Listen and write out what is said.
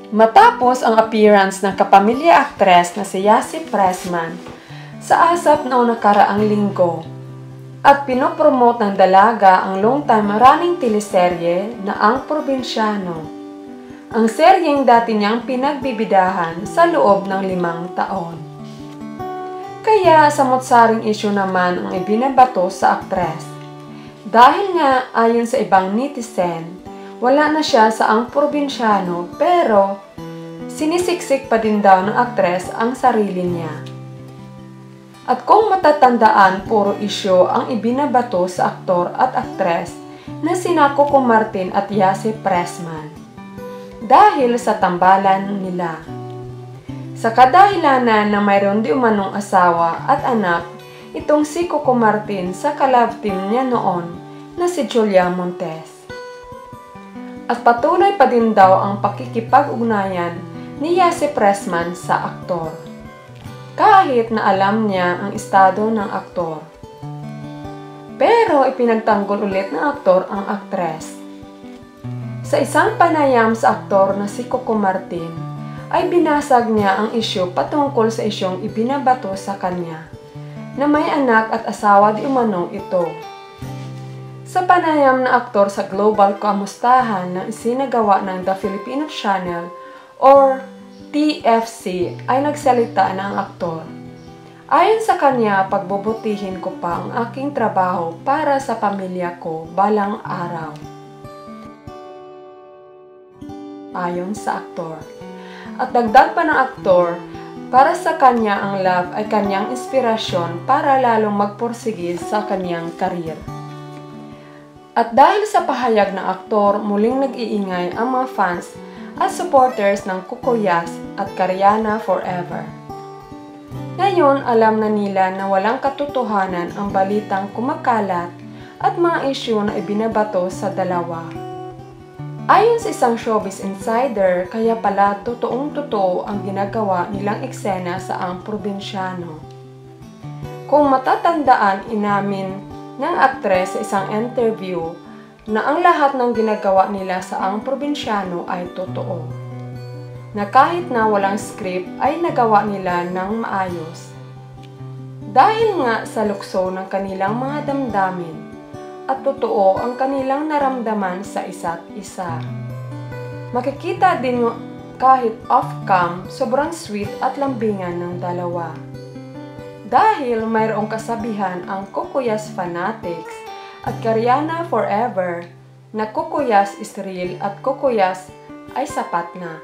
Matapos ang appearance ng kapamilya aktres na si Yasi Pressman sa ASAP noong nakaraang linggo at pinopromote ng dalaga ang long-time running teleserye na Ang Probinsyano, ang seryeng dati niyang pinagbibidahan sa loob ng 5 taon. Kaya samot-saring issue naman ang ibinabato sa aktres. Dahil nga ayon sa ibang netizen, wala na siya sa Ang Probinsyano pero sinisiksik pa din daw ng aktres ang sarili niya. At kung matatandaan, puro isyo ang ibinabato sa aktor at aktres na sina Coco Martin at Yasi Pressman dahil sa tambalan nila. Sa kadahilanan na mayroon di umanong asawa at anak, itong si Coco Martin sa ka-love team niya noon na si Julia Montes. At patuloy pa din daw ang pakikipag-ugnayan ni Yasi Pressman sa aktor, kahit na alam niya ang estado ng aktor. Pero ipinagtanggol ulit ng aktor ang aktres. Sa isang panayam sa aktor na si Coco Martin, ay binasag niya ang isyu patungkol sa isyong ibinabato sa kanya, na may anak at asawa di umanong ito. Sa panayam na aktor sa Global Kamustahan na isinagawa ng The Filipino Channel or TFC ay nagsalita na ang aktor. Ayon sa kanya, pagbubutihin ko pa ang aking trabaho para sa pamilya ko balang araw. Ayon sa aktor. At dagdag pa ng aktor, para sa kanya ang love ay kanyang inspirasyon para lalong magpursige sa kanyang karir. At dahil sa pahayag ng aktor, muling nag-iingay ang mga fans at supporters ng Kukuyas at Karyana Forever. Ngayon, alam na nila na walang katotohanan ang balitang kumakalat at mga isyu na ibinabato sa dalawa. Ayon sa isang showbiz insider, kaya pala totoong-totoo ang ginagawa nilang eksena sa Ang Probinsyano. Kung matatandaan, inamin ng aktres sa isang interview na ang lahat ng ginagawa nila sa Ang Probinsyano ay totoo. Na kahit na walang script ay nagawa nila ng maayos. Dahil nga sa lukso ng kanilang mga damdamin at totoo ang kanilang naramdaman sa isa't isa. Makikita din kahit off-cam, sobrang sweet at lambingan ng dalawa. Dahil mayroong kasabihan ang Kukuyas fanatics at Karyana Forever na Kukuyas is real at Kukuyas ay sapat na.